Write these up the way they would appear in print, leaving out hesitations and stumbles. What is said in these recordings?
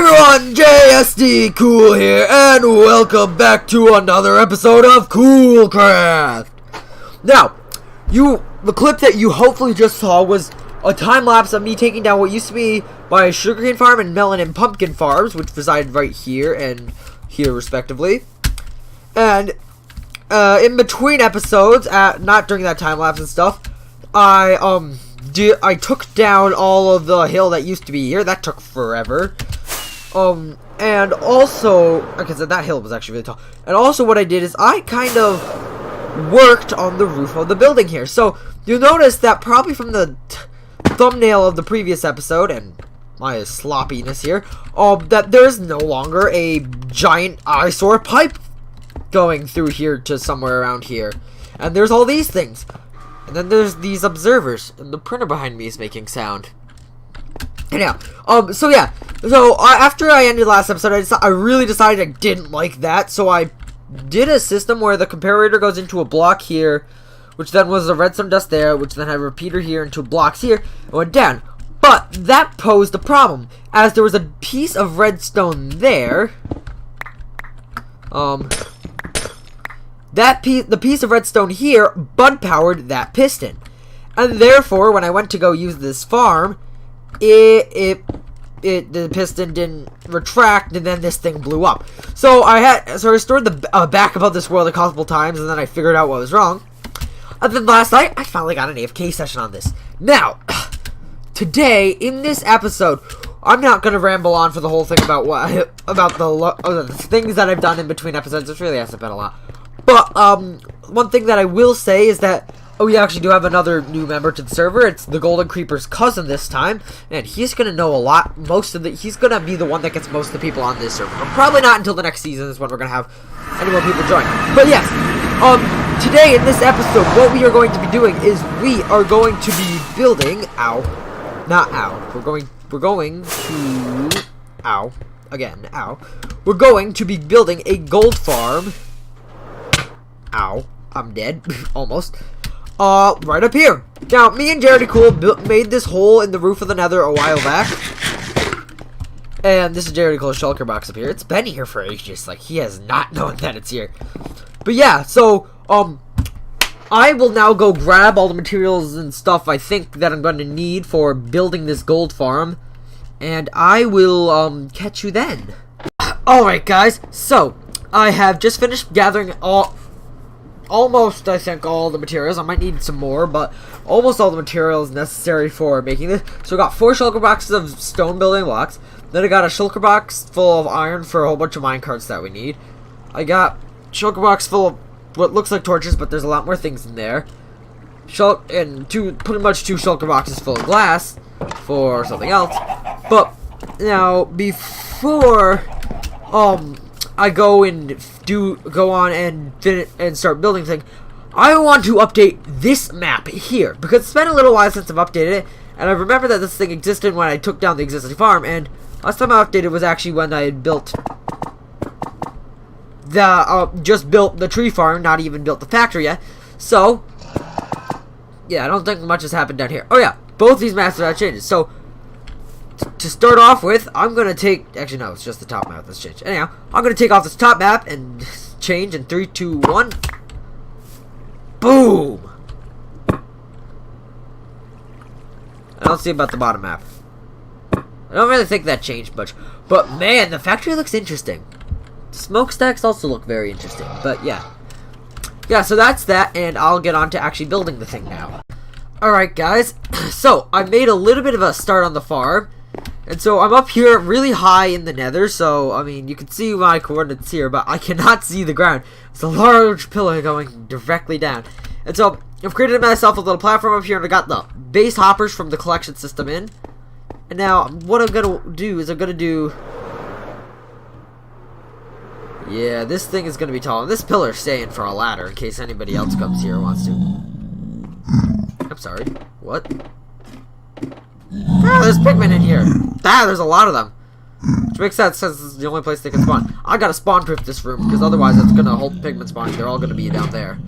everyone, JSD Cool here, and welcome back to another episode of Coolcraft. Now, the clip that you hopefully just saw was a time-lapse of me taking down what used to be my sugarcane farm and melon and pumpkin farms, which reside right here and here respectively. And in between episodes, not during that time-lapse and stuff, I took down all of the hill that used to be here. That took forever. And also, like I said, that hill was actually really tall. And also what I did is I kind of worked on the roof of the building here. So you'll notice that probably from the thumbnail of the previous episode, and my sloppiness here, that there's no longer a giant eyesore pipe going through here to somewhere around here. And there's all these things. And then there's these observers, and the printer behind me is making sound. Anyhow, so after I ended last episode, I really decided I didn't like that, so I did a system where the comparator goes into a block here, which then was the redstone dust there, which then had a repeater here into blocks here, and went down. But that posed a problem, as there was a piece of redstone there. The piece of redstone here bud powered that piston, and therefore when I went to go use this farm, the piston didn't retract, and then this thing blew up. So I restored the backup of this world a couple times, and then I figured out what was wrong. And then last night I finally got an AFK session on this. Now, today in this episode, I'm not gonna ramble on for the whole thing about the things that I've done in between episodes. It really hasn't been a lot. But, one thing that I will say is that, we actually do have another new member to the server. It's the Golden Creeper's cousin this time, and he's gonna know a lot. He's gonna be the one that gets most of the people on this server. But probably not until the next season is when we're gonna have any more people join. But yes, today in this episode, what we are going to be doing is we are going to be building, we're going to be building a gold farm. Ow, I'm dead. Almost. Right up here. Now, me and Jared Cool made this hole in the roof of the nether a while back. And this is Jared Cool's shulker box up here. It's been here for ages. Like, he has not known that it's here. But yeah, so, I will now go grab all the materials and stuff I think that I'm going to need for building this gold farm. And I will, catch you then. Alright, guys. So, I have just finished gathering almost, I think, all the materials. I might need some more, but almost all the materials necessary for making this. So I got 4 shulker boxes of stone building blocks. Then I got a shulker box full of iron for a whole bunch of minecarts that we need. I got shulker box full of what looks like torches, but there's a lot more things in there. And pretty much 2 shulker boxes full of glass for something else. But now, before I go on and start building things, I want to update this map here, because it's been a little while since I've updated it, and I remember that this thing existed when I took down the existing farm, and last time I updated was actually when I had built just built the tree farm, not even built the factory yet. So yeah, I don't think much has happened down here. Oh yeah, both these maps have changes. So to start off with, I'm going to take... Actually, no, it's just the top map that's changed. Anyhow, I'm going to take off this top map and change in 3, 2, 1. Boom! I don't see about the bottom map. I don't really think that changed much. But, man, the factory looks interesting. The smokestacks also look very interesting. But, yeah. Yeah, so that's that, and I'll get on to actually building the thing now. Alright, guys. So, I made a little bit of a start on the farm. And so I'm up here really high in the nether, so, I mean, you can see my coordinates here, but I cannot see the ground. It's a large pillar going directly down. And so, I've created myself a little platform up here, and I got the base hoppers from the collection system in. And now, what I'm going to do is yeah, this thing is going to be tall. And this pillar's staying for a ladder, in case anybody else comes here and wants to. I'm sorry. What? Ah, there's pigmen in here. There's a lot of them. Which makes sense, since this is the only place they can spawn. I gotta spawn-proof this room, because otherwise it's gonna hold pigmen spawning. They're all gonna be down there.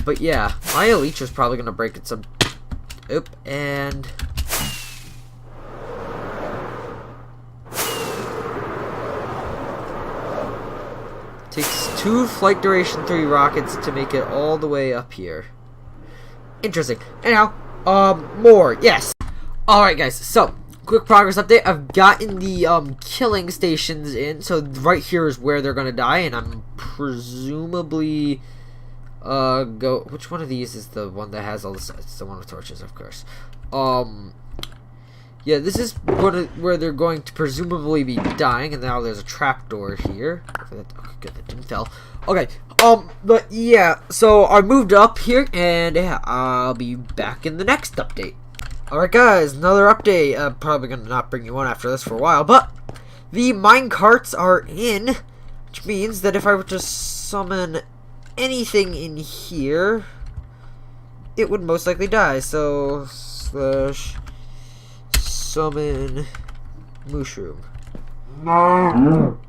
But yeah, my leech is probably gonna break it some... Oop, and... Takes 2 flight duration 3 rockets to make it all the way up here. Interesting. Anyhow, more, yes. Alright guys, so, quick progress update. I've gotten the, killing stations in, so right here is where they're gonna die, and I'm presumably, which one of these is the one that has all the, it's the one with torches, of course. Yeah, this is where they're going to presumably be dying, and now there's a trapdoor here. Okay, good, that didn't fail. Okay, but yeah, so I moved up here, and yeah, I'll be back in the next update. Alright guys, another update. I'm probably gonna not bring you one after this for a while, but the mine carts are in, which means that if I were to summon anything in here, it would most likely die. So, slash summon mushroom. No.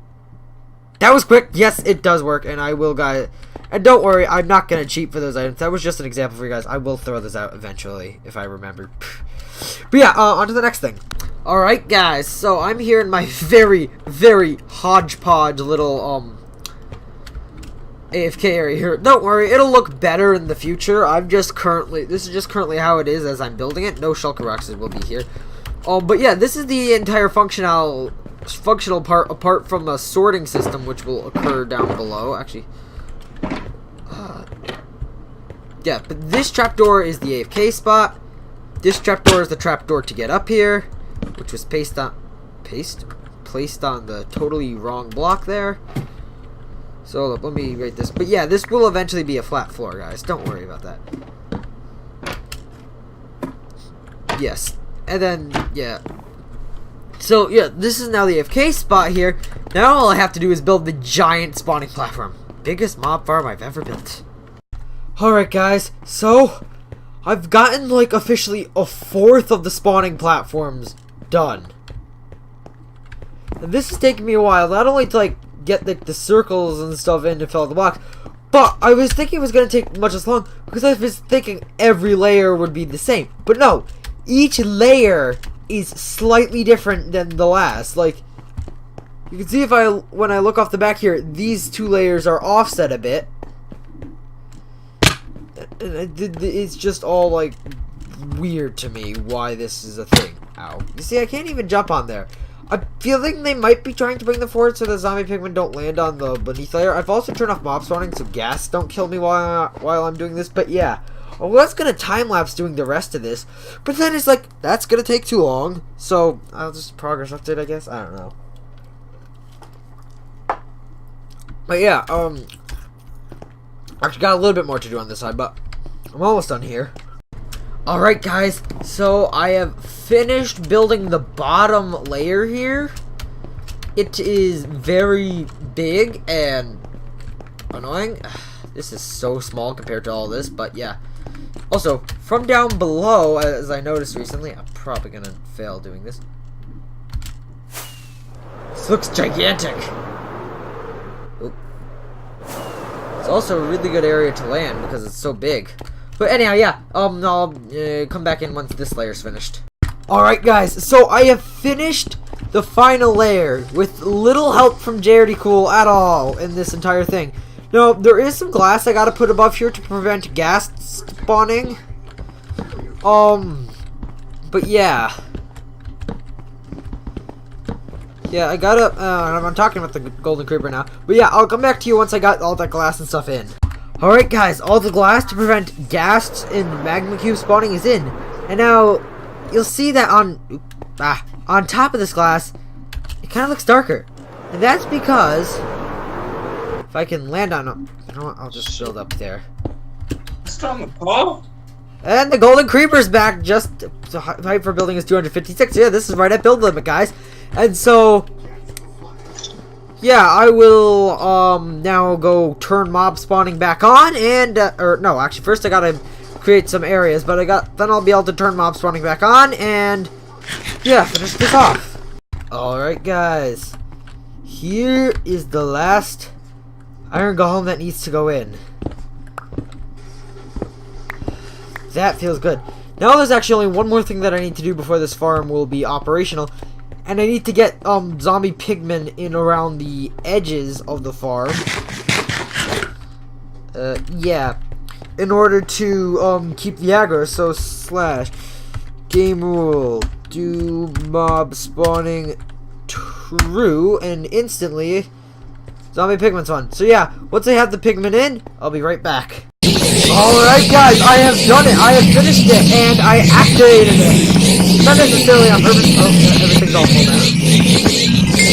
That was quick. Yes, it does work, and I will, guys. And don't worry, I'm not gonna cheat for those items. That was just an example for you guys. I will throw this out eventually if I remember. But yeah, on to the next thing. All right, guys. So I'm here in my very, very hodgepodge little AFK area here. Don't worry, it'll look better in the future. This is just currently how it is as I'm building it. No shulker boxes will be here. But yeah, this is the entire functional part, apart from a sorting system, which will occur down below. Actually, yeah, but this trapdoor is the AFK spot. This trapdoor is the trapdoor to get up here, which was placed on the totally wrong block there. So let me rate this. But yeah, this will eventually be a flat floor, guys. Don't worry about that. Yes. And then, yeah. So, yeah, this is now the AFK spot here. Now all I have to do is build the giant spawning platform. Biggest mob farm I've ever built. Alright, guys. So, I've gotten, like, officially a fourth of the spawning platforms done. And this is taking me a while. Not only to, like, get, like, the circles and stuff in to fill out the box, but I was thinking it was going to take much as long because I was thinking every layer would be the same. But no. Each layer is slightly different than the last. Like, you can see when I look off the back here, these 2 layers are offset a bit. And it's just all, like, weird to me why this is a thing. Ow. You see, I can't even jump on there. I'm feeling they might be trying to bring them forward so the zombie pigmen don't land on the beneath layer. I've also turned off mob spawning so gas don't kill me while I'm doing this. But yeah. Well, that's gonna time-lapse doing the rest of this. But then it's like, that's gonna take too long. So, I'll just progress update, I guess. I don't know. But yeah, actually got a little bit more to do on this side, but I'm almost done here. Alright, guys. So, I have finished building the bottom layer here. It is very big and annoying. This is so small compared to all this, but yeah. Also, from down below, as I noticed recently, I'm probably gonna fail doing this. This looks gigantic. Oop. It's also a really good area to land because it's so big. But anyhow, yeah, I'll come back in once this layer's finished. Alright, guys, so I have finished the final layer with little help from JRD Cool at all in this entire thing. Now, there is some glass I gotta put above here to prevent gas spawning. But yeah. Yeah, I gotta, I'm talking about the golden creeper now. But yeah, I'll come back to you once I got all that glass and stuff in. Alright guys, all the glass to prevent gas in magma cube spawning is in. And now, you'll see that on top of this glass, it kind of looks darker. And that's because, if I can land on them, you know what, I'll just build up there. And the golden creeper's back. Just the height for building is 256. Yeah, this is right at build limit, guys. And so, yeah, I will now go turn mob spawning back on, and or no, actually, first I gotta create some areas, but then I'll be able to turn mob spawning back on, and yeah, finish this off. All right, guys, here is the last iron golem that needs to go in. That feels good. Now there's actually only one more thing that I need to do before this farm will be operational. And I need to get zombie pigmen in around the edges of the farm. Yeah. In order to, keep the aggro, so slash game rule, do mob spawning true, and instantly zombie pigment's on. So yeah, once I have the pigment in, I'll be right back. Alright guys, I have done it. I have finished it, and I activated it. Not necessarily on purpose. Oh, everything's all full now.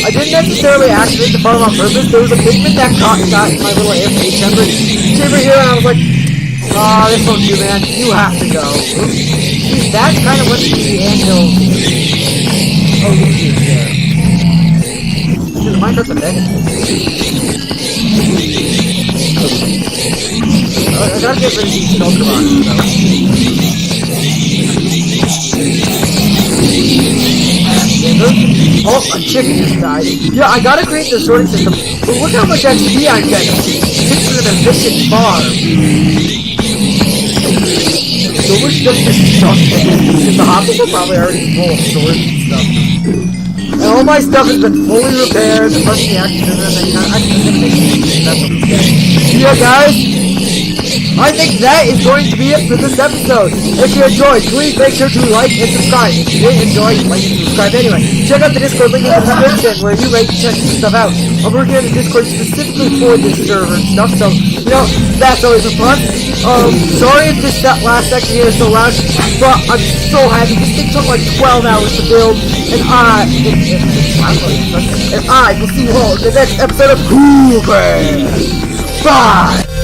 I didn't necessarily activate the farm on purpose. There was a pigment that got my little AFK chamber here, and I was like, ah, this won't do, man. You have to go. See, that's kind of what the anvil. Oh, you there. Dude, the Minecraft's a bed. I gotta get rid of these shelter boxes, though. Oh, a chicken just died. Yeah, I gotta create the sorting system. But look how much XP I'm getting. This is an efficient farm. So much stuff is stuck. The hoppers are probably already full of storage and stuff. And all my stuff has been fully repaired. The first reaction and then I can make it. Yeah, guys. I think that is going to be it for this episode. If you enjoyed, please make sure to like and subscribe. If you didn't enjoy, like and subscribe anyway. Check out the Discord link in the description where you like to check this stuff out. I'm working on the Discord specifically for this server and stuff, so, you know, that's always a fun. Sorry if this last section here is so loud, but I'm so happy. This thing took like 12 hours to build, and I will see you all in the next episode of Cool Bear. Bye!